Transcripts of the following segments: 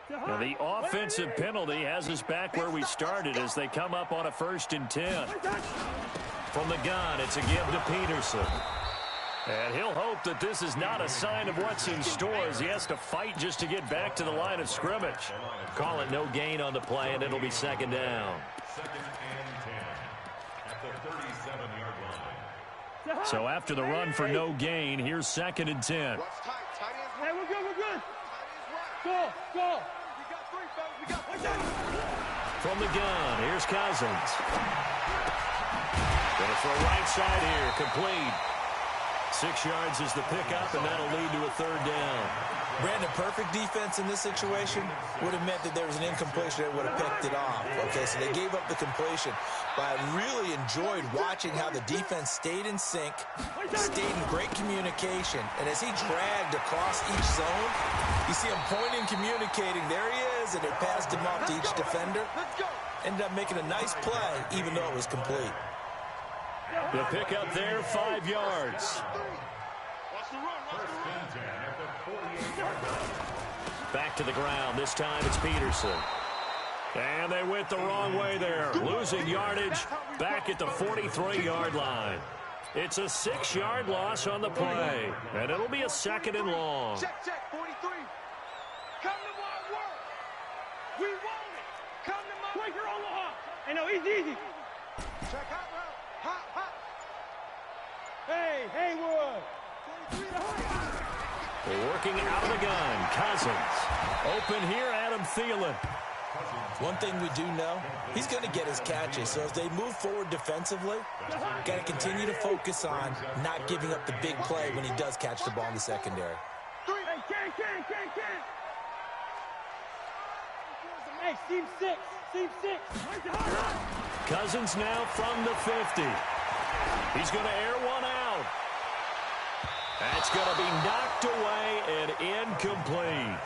Now the offensive penalty has us back where we started as they come up on a 1st and 10. From the gun, it's a give to Peterson. And he'll hope that this is not a sign of what's in store as he has to fight just to get back to the line of scrimmage. Call it no gain on the play, and it'll be 2nd down. 2nd and 10 at the 37-yard line. So after the run for no gain, here's 2nd and 10. Hey, we're good, we're good. Go, go. We got 3, fellas. From the gun, here's Cousins. Gonna throw right side here, complete. 6 yards is the pickup, and that'll lead to a 3rd down. Brandon, perfect defense in this situation would have meant that there was an incompletion that would have picked it off. Okay, so they gave up the completion. But I really enjoyed watching how the defense stayed in sync, stayed in great communication. And as he dragged across each zone, you see him pointing, communicating. There he is, and they passed him off to each defender. Ended up making a nice play, even though it was complete. The pickup there, 5 yards. Back to the ground. This time it's Peterson. And they went the wrong way there. Losing yardage back at the 43-yard line. It's a 6-yard loss on the play. And it'll be a 2nd and long. Check, 43. Come to my work. We want it. Come to my work. Breaker Omaha. Hey, no, easy. Check out route. Hot. Hey, Haywood. 23 to Working out of the gun. Cousins. Open here, Adam Thielen. One thing we do know, he's going to get his catches. So as they move forward defensively, got to continue to focus on not giving up the big play when he does catch the ball in the secondary. Hey, team 6. Cousins now from the 50. He's going to air one out. That's going to be knocked away and incomplete.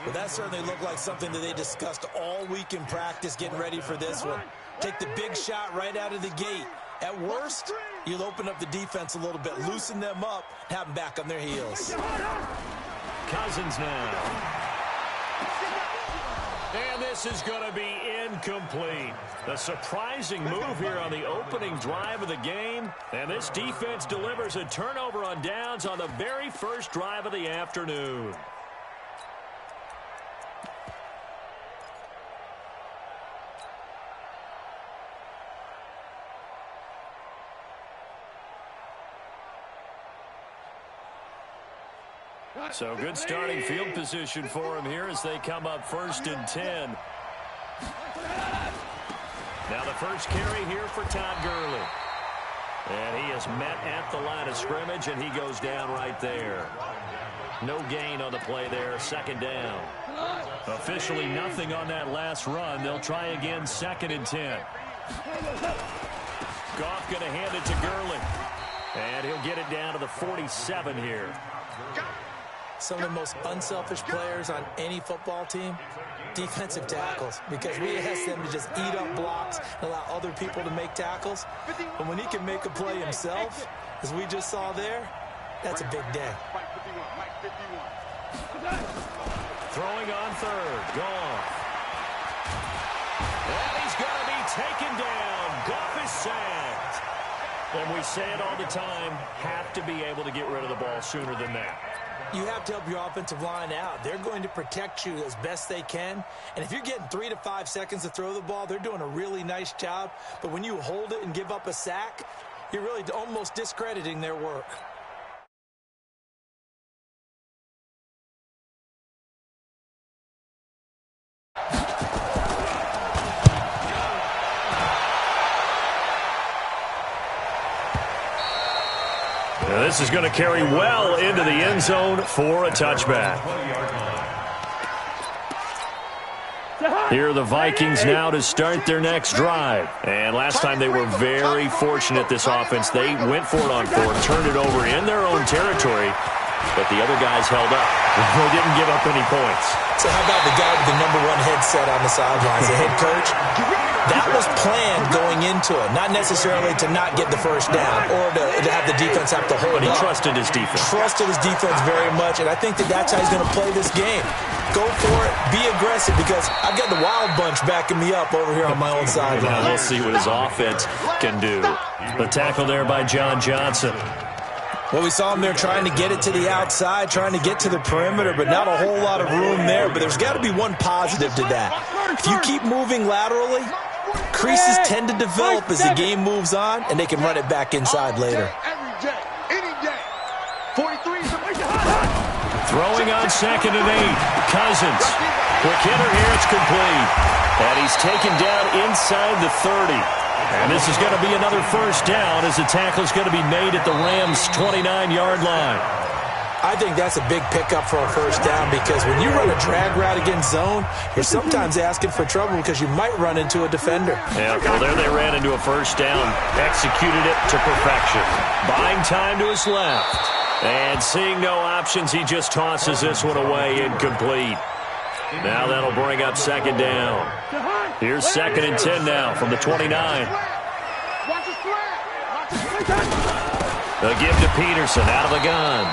Well, that certainly looked like something that they discussed all week in practice, getting ready for this one. Take the big shot right out of the gate. At worst, you'll open up the defense a little bit, loosen them up, have them back on their heels. Cousins now. And this is going to be incomplete. A surprising move here on the opening drive of the game. And this defense delivers a turnover on downs on the very first drive of the afternoon. So good starting field position for him here as they come up 1st and 10. Now the first carry here for Todd Gurley. And he is met at the line of scrimmage, and he goes down right there. No gain on the play there, 2nd down. Officially nothing on that last run. They'll try again, 2nd and 10. Goff going to hand it to Gurley. And he'll get it down to the 47 here. Some of the most unselfish players on any football team, defensive tackles, because we ask them to just eat up blocks and allow other people to make tackles. But when he can make a play himself, as we just saw there, that's a big day. Throwing on 3rd, Goff. And he's going to be taken down. Goff is sacked. And we say it all the time, have to be able to get rid of the ball sooner than that. You have to help your offensive line out. They're going to protect you as best they can. And if you're getting 3 to 5 seconds to throw the ball, they're doing a really nice job. But when you hold it and give up a sack, you're really almost discrediting their work. Now this is going to carry well into the end zone for a touchback. Here are the Vikings now to start their next drive. And last time they were very fortunate, this offense. They went for it on 4th, turned it over in their own territory, but the other guys held up. They didn't give up any points. So how about the guy with the #1 headset on the sidelines, the head coach? That was planned going into it, not necessarily to not get the first down or to have the defense have to hold But he up. trusted his defense. Trusted his defense very much, and I think that's how he's going to play this game. Go for it, be aggressive, because I've got the wild bunch backing me up over here on my own sideline. We'll see what his offense can do. The tackle there by John Johnson. Well, we saw him there trying to get it to the outside, trying to get to the perimeter, but not a whole lot of room there. But there's got to be one positive to that. If you keep moving laterally, creases tend to develop as the game moves on, and they can run it back inside later. Throwing on 2nd and 8. Cousins. Quick hitter here. It's complete. And he's taken down inside the 30. And this is going to be another first down as the tackle is going to be made at the Rams' 29-yard line. I think that's a big pickup for a first down, because when you run a drag route against zone, you're sometimes asking for trouble because you might run into a defender. Yeah, well, there they ran into a first down. Executed it to perfection. Buying time to his left. And seeing no options, he just tosses this one away, incomplete. Now that'll bring up 2nd down. Here's 2nd and 10 now from the 29. The give to Peterson out of the gun.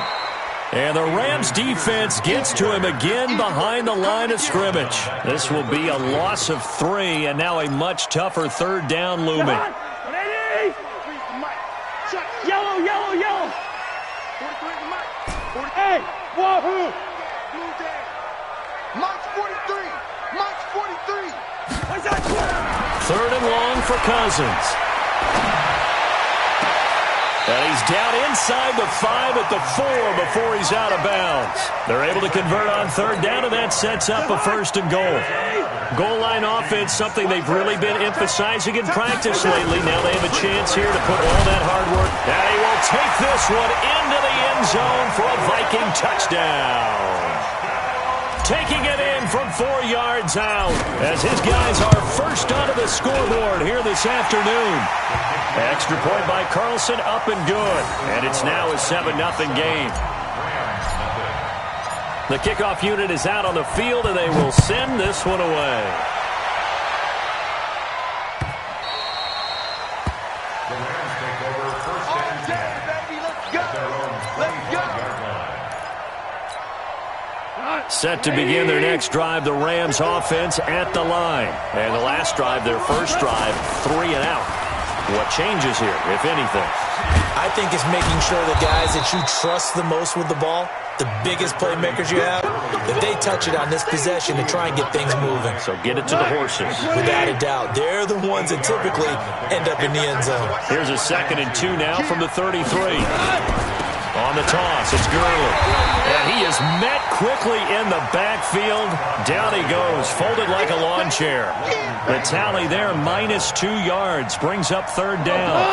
And the Rams defense gets to him again behind the line of scrimmage. This will be a loss of 3, and now a much tougher 3rd down looming. Yellow, yellow, yellow. Hey, wahoo. March 43. March 43. 3rd and long for Cousins. And he's down inside the 5 at the 4 before he's out of bounds. They're able to convert on 3rd down, and that sets up a 1st and goal. Goal line offense, something they've really been emphasizing in practice lately. Now they have a chance here to put all that hard work. And he will take this one into the end zone for a Viking touchdown. Taking it in from 4 yards out as his guys are first onto the scoreboard here this afternoon. Extra point by Carlson, up and good. And it's now a 7-0 game. The kickoff unit is out on the field, and they will send this one away. The Rams take over 1st and 10. At their own 20-yard line. Set to begin their next drive, the Rams offense at the line. And the last drive, their first drive, 3 and out. What changes here, if anything? I think it's making sure the guys that you trust the most with the ball, the biggest playmakers you have, that they touch it on this possession to try and get things moving. So get it to the horses. Without a doubt. They're the ones that typically end up in the end zone. Here's a 2nd and 2 now from the 33. On the toss, it's Gurley. And he is met quickly in the backfield. Down he goes, folded like a lawn chair. The tally there, -2 yards, brings up 3rd down.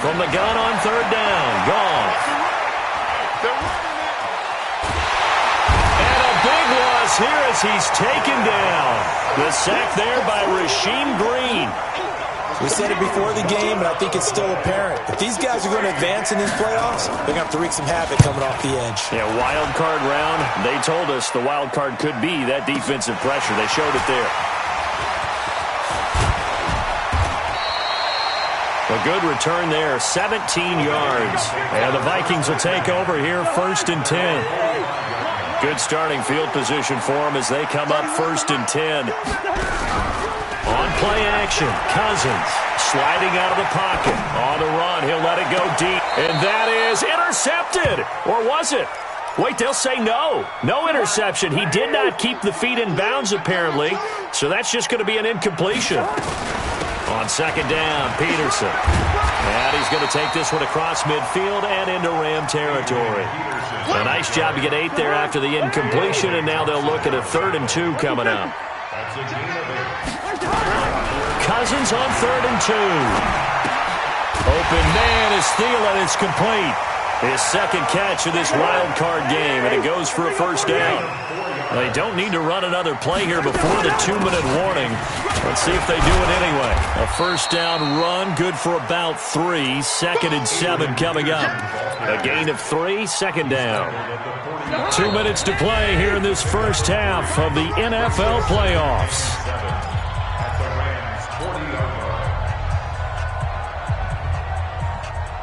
From the gun on 3rd down, gone. And a big loss here as he's taken down. The sack there by Rasheem Green. We said it before the game, and I think it's still apparent. If these guys are going to advance in these playoffs, they're going to have to wreak some havoc coming off the edge. Yeah, wild card round. They told us the wild card could be that defensive pressure. They showed it there. A good return there, 17 yards. And the Vikings will take over here, 1st and 10. Good starting field position for them as they come up 1st and 10. On play action, Cousins sliding out of the pocket. On the run, he'll let it go deep. And that is intercepted. Or was it? Wait, they'll say no. No interception. He did not keep the feet in bounds, apparently. So that's just going to be an incompletion. On 2nd down, Peterson. And he's going to take this one across midfield and into Ram territory. A nice job to get 8 there after the incompletion, and now they'll look at a 3rd and 2 coming up. Cousins on 3rd and 2. Open man is Thielen. It's complete. His 2nd catch of this wild card game, and it goes for a 1st down. They don't need to run another play here before the 2-minute warning. Let's see if they do it anyway. A first down run, good for about 3. 2nd and 7 coming up. A gain of 3, 2nd down. 2 minutes to play here in this first half of the NFL playoffs.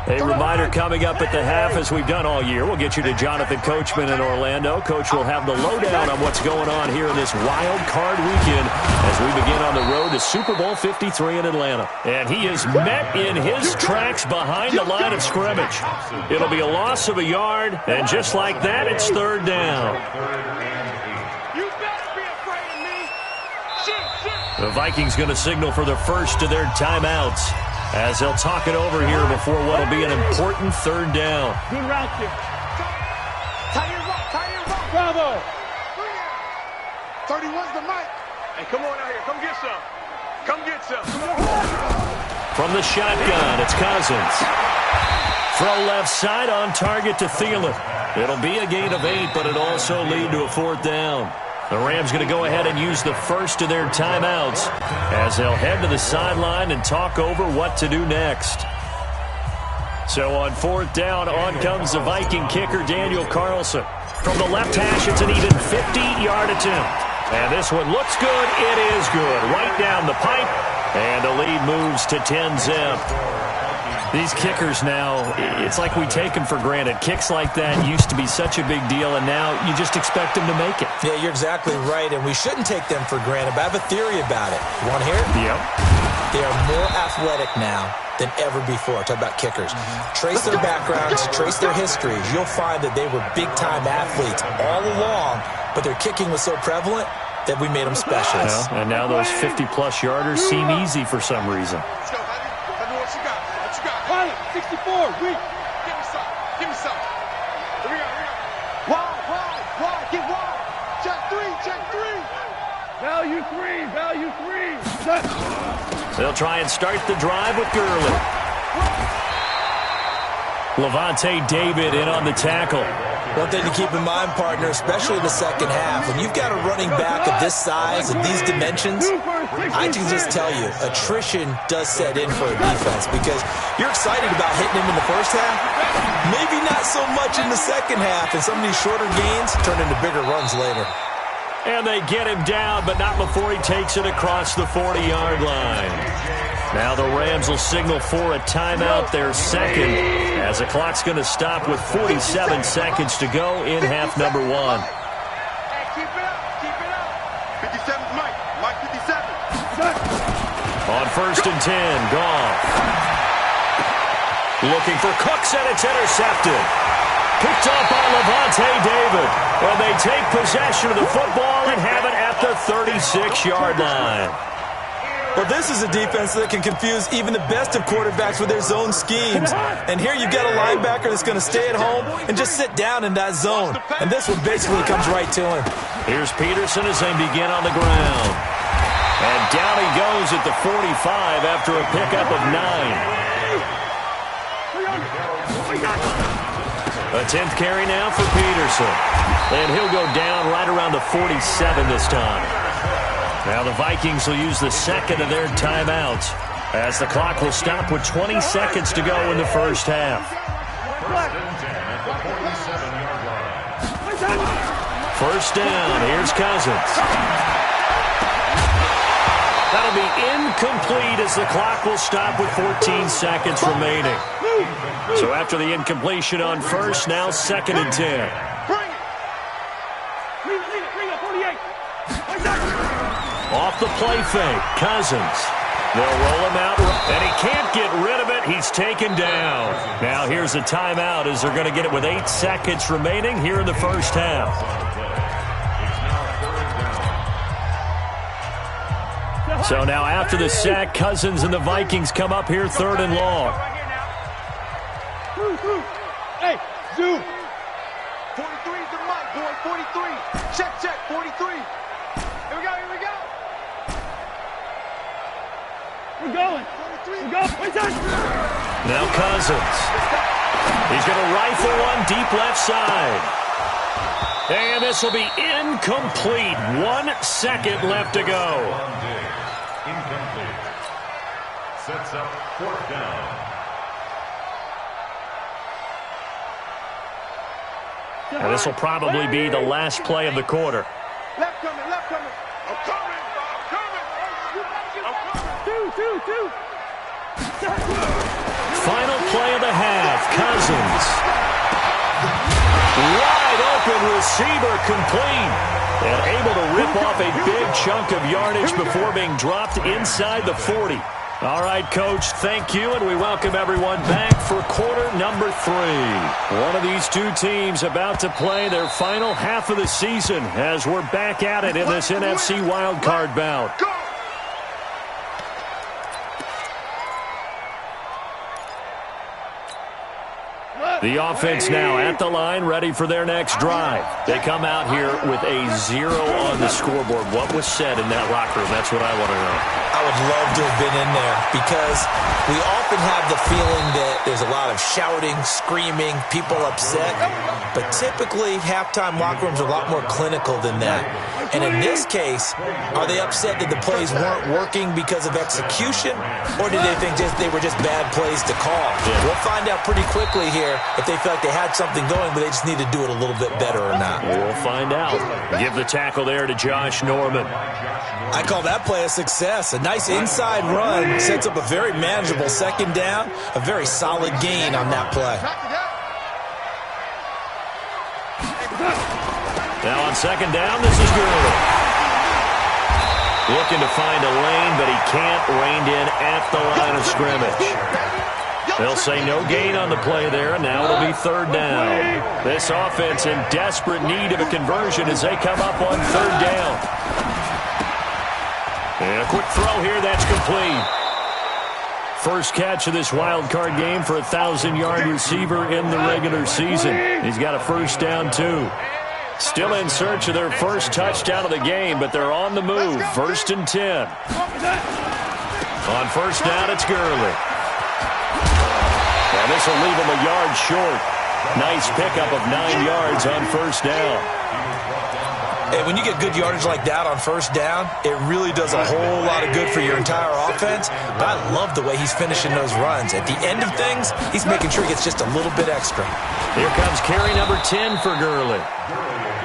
A reminder coming up at the half, as we've done all year. We'll get you to Jonathan Coachman in Orlando. Coach will have the lowdown on what's going on here in this wild card weekend as we begin on the road to Super Bowl 53 in Atlanta. And he is met in his tracks behind the line of scrimmage. It'll be a loss of a yard, and just like that, it's 3rd down. You better be afraid of me. Shit. The Vikings going to signal for the first of their timeouts, as they'll talk it over here before what will be an important 3rd down. Good route here. Tight end rock. Bravo. 31's the mic. Hey, come on out here. Come get some. Come get some. From the shotgun, it's Cousins. Throw left side, on target to Thielen. It'll be a gain of 8, but it'll also lead to a 4th down. The Rams going to go ahead and use the first of their timeouts as they'll head to the sideline and talk over what to do next. So on 4th down, on comes the Viking kicker, Daniel Carlson. From the left hash, it's an even 50-yard attempt. And this one looks good. It is good. Right down the pipe. And the lead moves to 10-zip. These kickers now, it's like we take them for granted. Kicks like that used to be such a big deal, and now you just expect them to make it. Yeah, you're exactly right, and we shouldn't take them for granted, but I have a theory about it. You want to hear it? Yep. They are more athletic now than ever before. Talk about kickers. Trace their backgrounds, trace their histories. You'll find that they were big-time athletes all along, but their kicking was so prevalent that we made them specialists. Yeah, and now those 50-plus yarders seem easy for some reason. Let's go, honey. Tell me what you got. What you got? Pilot, 64. Weak. Give me some. Give me some. Here we go. Wide. Get wide. Check 3. Value 3. Set. They'll try and start the drive with Gurley. Levante David in on the tackle. One thing to keep in mind, partner, especially in the second half, when you've got a running back of this size and these dimensions, I can just tell you, attrition does set in for a defense because you're excited about hitting him in the first half, maybe not so much in the second half, and some of these shorter gains turn into bigger runs later. And they get him down, but not before he takes it across the 40-yard line. Now the Rams will signal for a timeout, their second, as the clock's going to stop with 47 seconds to go in half number 1. Hey, keep it up. 57's Mike 57. On 1st and 10, Goff. Looking for Cooks, and it's intercepted. Picked up by Levante David. And they take possession of the football and have it at the 36-yard line. Well, this is a defense that can confuse even the best of quarterbacks with their zone schemes. And here you've got a linebacker that's going to stay at home and just sit down in that zone. And this one basically comes right to him. Here's Peterson as they begin on the ground. And down he goes at the 45 after a pickup of 9. A 10th carry now for Peterson. And he'll go down right around the 47 this time. Now the Vikings will use the second of their timeouts as the clock will stop with 20 seconds to go in the first half. First down, here's Cousins. That'll be incomplete as the clock will stop with 14 seconds remaining. So after the incompletion on first, now 2nd and 10. Off the play fake, Cousins. They'll roll him out, and he can't get rid of it. He's taken down. Now here's a timeout as they're going to get it with 8 seconds remaining here in the first half. So now after the sack, Cousins and the Vikings come up here 3rd and long. Hey, zoom. 43 is the mic, boy. 43. Check. 43. Here we go. We're going. Now Cousins. He's going to rifle one deep left side. And this will be incomplete. 1 second left to go. Incomplete. Sets up 4th down. And this will probably be the last play of the quarter. Left coming, left coming. I'm coming, I'm coming. Two. Final play of the half. Cousins. Wide open receiver complete. And able to rip off a big chunk of yardage before being dropped inside the 40. All right, Coach, thank you, and we welcome everyone back for quarter number 3. One of these two teams about to play their final half of the season as we're back at it in this NFC wildcard bout. The offense now at the line, ready for their next drive. They come out here with a 0 on the scoreboard. What was said in that locker room? That's what I want to know. I would love to have been in there because we often have the feeling that there's a lot of shouting, screaming, people upset. But typically, halftime locker rooms are a lot more clinical than that. And in this case, are they upset that the plays weren't working because of execution? Or did they think they were just bad plays to call? We'll find out pretty quickly here if they feel like they had something going, but they just need to do it a little bit better or not. We'll find out. Give the tackle there to Josh Norman. I call that play a success. A nice inside run sets up a very manageable 2nd down, a very solid gain on that play. Now on 2nd down, this is Gurley. Looking to find a lane, but he can't. Reined in at the line of scrimmage. They'll say no gain on the play there, and now it'll be 3rd down. This offense in desperate need of a conversion as they come up on 3rd down. And a quick throw here, that's complete. First catch of this wild card game for a 1,000-yard receiver in the regular season. He's got a 1st down, too. Still in search of their first touchdown of the game, but they're on the move. 1st and 10. On 1st down, it's Gurley. And this will leave him a yard short. Nice pickup of 9 yards on 1st down. Hey, when you get good yardage like that on 1st down, it really does a whole lot of good for your entire offense. But I love the way he's finishing those runs. At the end of things, he's making sure he gets just a little bit extra. Here comes carry number 10 for Gurley.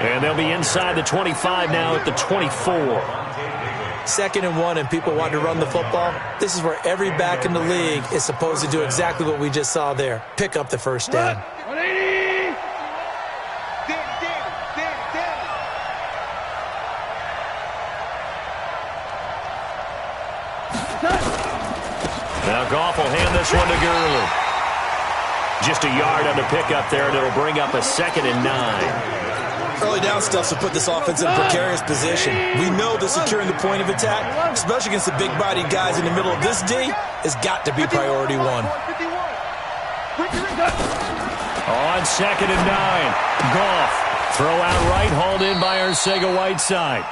And they'll be inside the 25 now at the 24. 2nd and 1, and people want to run the football. This is where every back in the league is supposed to do exactly what we just saw there. Pick up the 1st down. 180. Now Goff will hand this one to Gurley. Just a yard on the pickup there, and it'll bring up a 2nd and 9. Early down stuff to put this offense in a precarious position. We know that securing the point of attack, especially against the big-bodied guys in the middle of this D, has got to be priority 1. On 2nd and 9, Goff. Throw out right, hauled in by Arcega-Whiteside.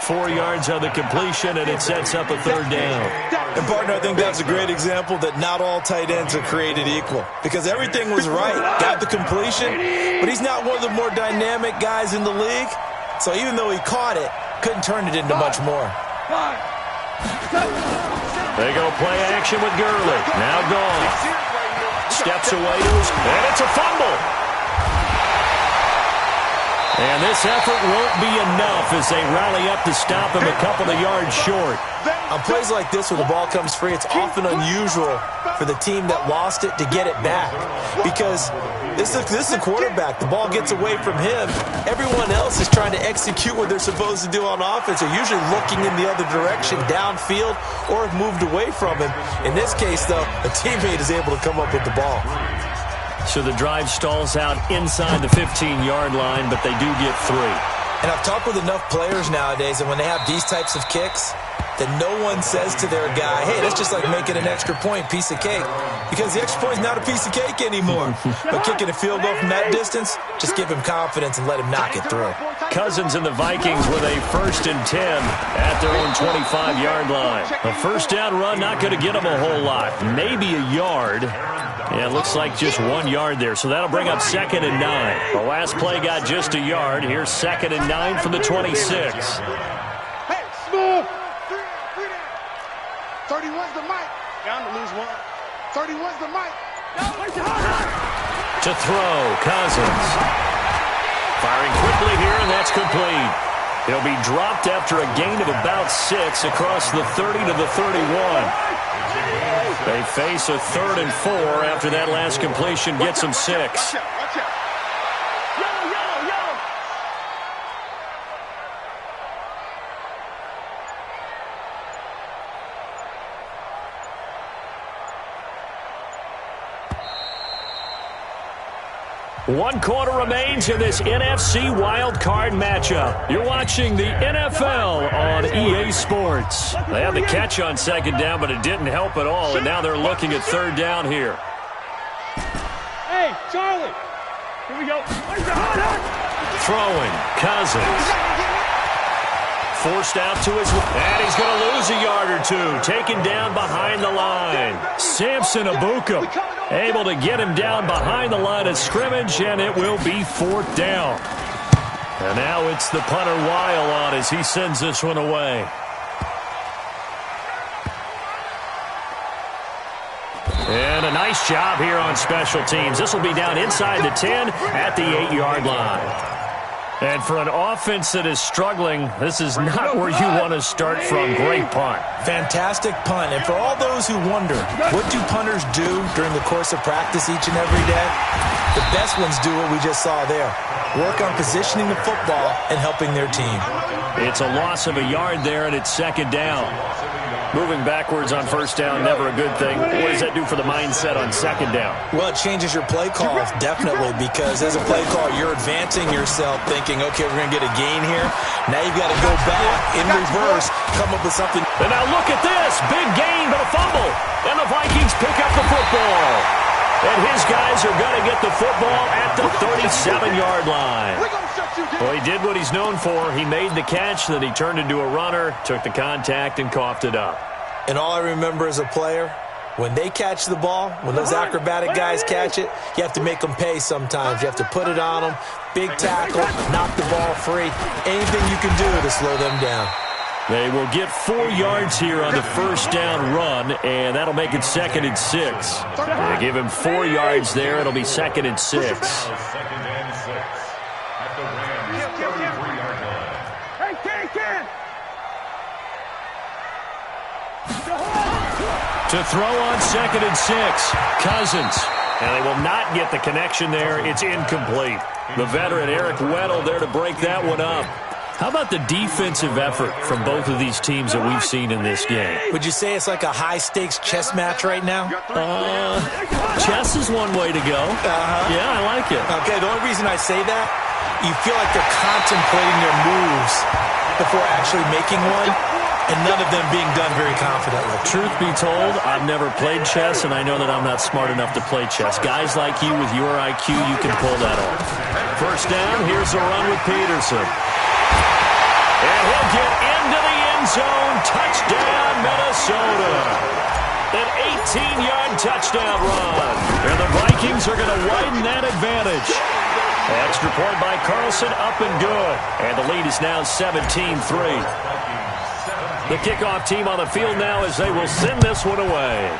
4 yards on the completion, and it sets up a 3rd down. And, partner, I think that's a great example that not all tight ends are created equal. Because everything was right. Got the completion, but he's not one of the more dynamic guys in the league. So even though he caught it, couldn't turn it into much more. They go play action with Gurley. Now Goff. Steps away to his, and it's a fumble. And this effort won't be enough as they rally up to stop him a couple of yards short. On plays like this where the ball comes free, it's often unusual for the team that lost it to get it back. Because this is a quarterback. The ball gets away from him. Everyone else is trying to execute what they're supposed to do on offense. They're usually looking in the other direction, downfield, or have moved away from him. In this case, though, a teammate is able to come up with the ball. So the drive stalls out inside the 15-yard line, but they do get 3. And I've talked with enough players nowadays, and when they have these types of kicks, that no one says to their guy, hey, that's just like making an extra point, piece of cake. Because the extra point is not a piece of cake anymore. But kicking a field goal from that distance, just give him confidence and let him knock it through. Cousins and the Vikings with a 1st and 10 at their own 25-yard line. A 1st down run, not going to get them a whole lot. Maybe a yard. Yeah, it looks like just 1 yard there, so that'll bring up 2nd and 9. The last play got just a yard. Here's 2nd and 9 from the 26. Hey, smooth. 31's the mic. Down to lose 1. 31's the mic. To throw, Cousins. Firing quickly here, and that's complete. He'll be dropped after a gain of about 6 across the 30 to the 31. They face a 3rd and 4 after that last completion gets them 6. Watch out. One quarter remains in this NFC wildcard matchup. You're watching the NFL on EA Sports. They had the catch on 2nd down, but it didn't help at all, and now they're looking at 3rd down here. Hey, Charlie. Here we go. Throwing, Cousins. Forced out to his... And he's going to lose a yard or 2. Taken down behind the line. Samson Abuka able to get him down behind the line of scrimmage, and it will be 4th down. And now it's the punter Weil on as he sends this one away. And a nice job here on special teams. This will be down inside the 10 at the 8-yard line. And for an offense that is struggling, this is not where you want to start from. Great punt. Fantastic punt. And for all those who wonder, what do punters do during the course of practice each and every day? The best ones do what we just saw there. Work on positioning the football and helping their team. It's a loss of a yard there, and it's 2nd down. Moving backwards on 1st down, never a good thing. What does that do for the mindset on 2nd down? Well, it changes your play call, definitely, because as a play call, you're advancing yourself thinking, okay, we're going to get a gain here. Now you've got to go back in reverse, come up with something. And now look at this. Big gain, but a fumble. And the Vikings pick up the football. And his guys are going to get the football at the 37-yard line. Well, he did what he's known for. He made the catch, then he turned into a runner, took the contact, and coughed it up. And all I remember as a player, when they catch the ball, when those acrobatic guys catch it, you have to make them pay sometimes. You have to put it on them, big tackle, knock the ball free. Anything you can do to slow them down. They will get 4 yards here on the 1st down run, and that'll make it 2nd and 6. They give him 4 yards there. It'll be 2nd and 6. 2nd and 6 at the Rams' 33-yard line. To throw on 2nd and 6, Cousins. And they will not get the connection there. It's incomplete. The veteran Eric Weddle there to break that one up. How about the defensive effort from both of these teams that we've seen in this game? Would you say it's like a high-stakes chess match right now? Chess is one way to go. Yeah, I like it. Okay, the only reason I say that, you feel like they're contemplating their moves before actually making one, and none of them being done very confidently. Truth be told, I've never played chess, and I know that I'm not smart enough to play chess. Guys like you with your IQ, you can pull that off. 1st down, here's the run with Peterson. And he'll get into the end zone. Touchdown, Minnesota. An 18-yard touchdown run. And the Vikings are going to widen that advantage. Extra point by Carlson, up and good. And the lead is now 17-3. The kickoff team on the field now as they will send this one away.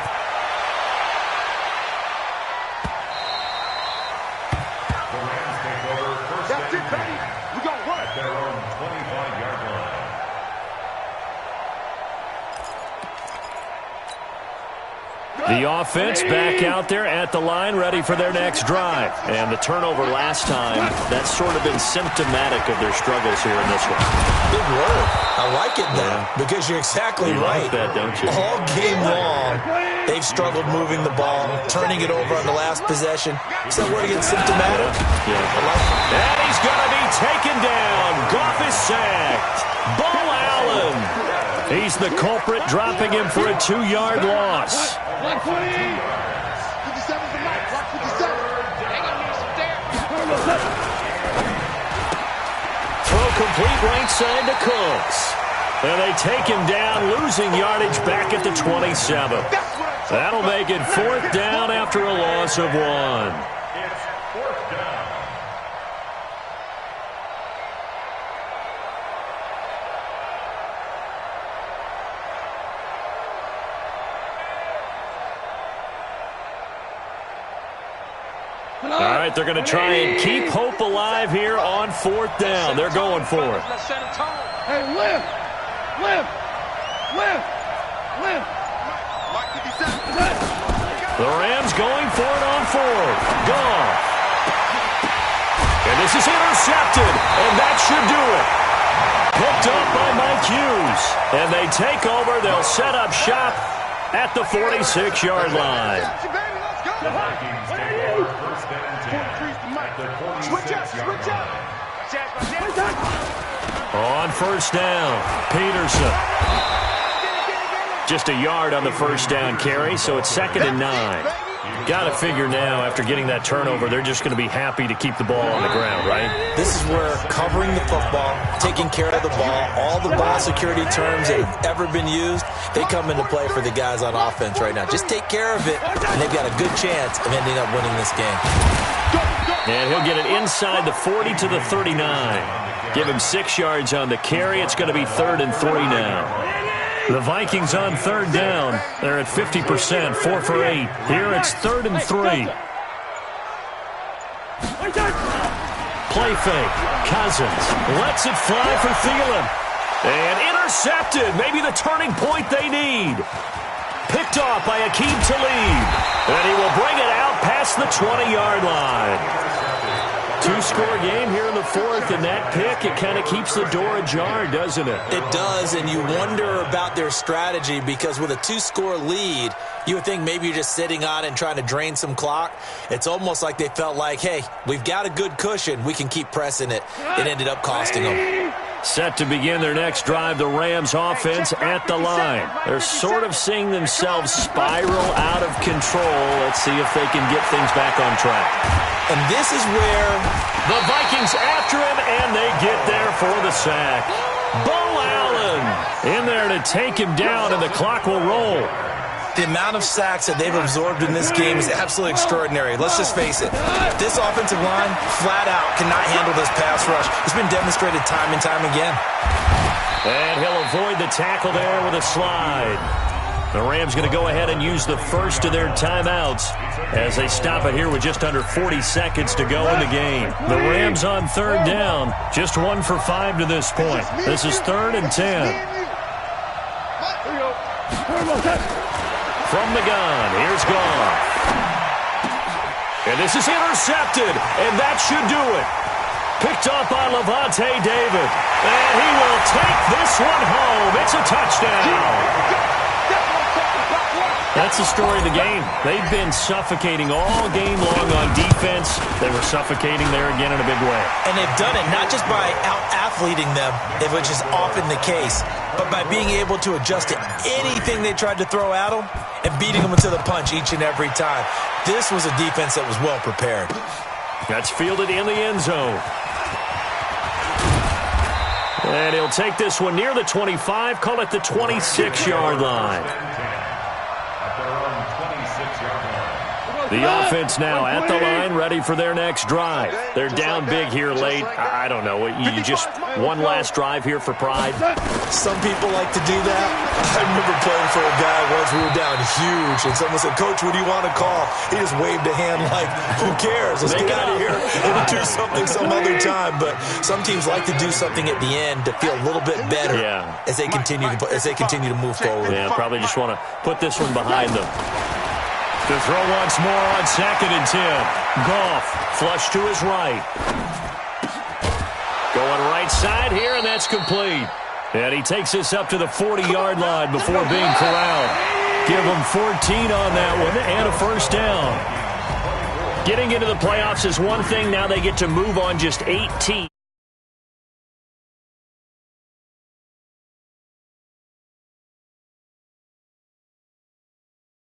The offense back out there at the line, ready for their next drive. And the turnover last time, that's sort of been symptomatic of their struggles here in this one. Big word. I like it now, because you're exactly right. Like that, don't you? All game long, they've struggled moving the ball, turning it over on the last possession. Is that word again, symptomatic? Yeah. And he's going to be taken down. Goff is sacked. Bo Allen. He's the culprit, dropping him for a 2-yard loss. 120. 57's the mic. 57. Throw complete right side to Cooks. And they take him down, losing yardage back at the 27. That'll make it 4th down after a loss of 1. It's 4th down. All right, they're going to try and keep hope alive here on 4th down. They're going for it. Hey, lift! The Rams going for it on 4th. Gone. And this is intercepted, and that should do it. Picked up by Mike Hughes. And they take over. They'll set up shop at the 46-yard line. The Vikings take over 1st and 10 at the 46-yard line. On 1st down, Peterson. Just a yard on the 1st down carry, so it's 2nd and 9. Got to figure now, after getting that turnover, they're just going to be happy to keep the ball on the ground, right? This is where covering the football, taking care of the ball, all the ball security terms that have ever been used, they come into play for the guys on offense right now. Just take care of it, and they've got a good chance of ending up winning this game. And he'll get it inside the 40 to the 39. Give him 6 yards on the carry. It's going to be 3rd and 3 now. The Vikings on 3rd down. They're at 50%, 4 for 8. Here it's 3rd and 3. Play fake. Cousins lets it fly for Thielen. And intercepted. Maybe the turning point they need. Picked off by Akeem Talib. And he will bring it out past the 20-yard line. 2-score game here in the 4th, and that pick, it kind of keeps the door ajar, doesn't it? It does, and you wonder about their strategy because with a 2-score lead, you would think maybe you're just sitting on it and trying to drain some clock. It's almost like they felt like, hey, we've got a good cushion. We can keep pressing it. It ended up costing them. Set to begin their next drive, the Rams offense at the line. They're sort of seeing themselves spiral out of control. Let's see if they can get things back on track. And this is where the Vikings after him, and they get there for the sack. Bo Allen in there to take him down, and the clock will roll. The amount of sacks that they've absorbed in this game is absolutely extraordinary. Let's just face it. This offensive line, flat out, cannot handle this pass rush. It's been demonstrated time and time again. And he'll avoid the tackle there with a slide. The Rams going to go ahead and use the first of their timeouts as they stop it here with just under 40 seconds to go in the game. The Rams on 3rd down, just 1 for 5 to this point. This is 3rd and 10. From the gun, here's Goff. And this is intercepted, and that should do it. Picked off by Levante David. And he will take this one home. It's a touchdown. That's the story of the game. They've been suffocating all game long on defense. They were suffocating there again in a big way. And they've done it not just by out-athleting them, which is often the case, but by being able to adjust to anything they tried to throw at them and beating them to the punch each and every time. This was a defense that was well prepared. That's fielded in the end zone. And he'll take this one near the 25, call it the 26-yard line. The offense now at the line, ready for their next drive. They're down big here late. I don't know. You just one last drive here for pride? Some people like to do that. I remember playing for a guy once. We were down huge, and someone said, "Coach, what do you want to call?" He just waved a hand like, who cares? Let's get out of here and do something some other time. But some teams like to do something at the end to feel a little bit better as they continue to move forward. Yeah, probably just want to put this one behind them. To throw once more on 2nd and 10. Goff, flush to his right. Going right side here, and that's complete. And he takes this up to the 40-yard line before being corralled. Give him 14 on that one and a first down. Getting into the playoffs is one thing. Now they get to move on just 18.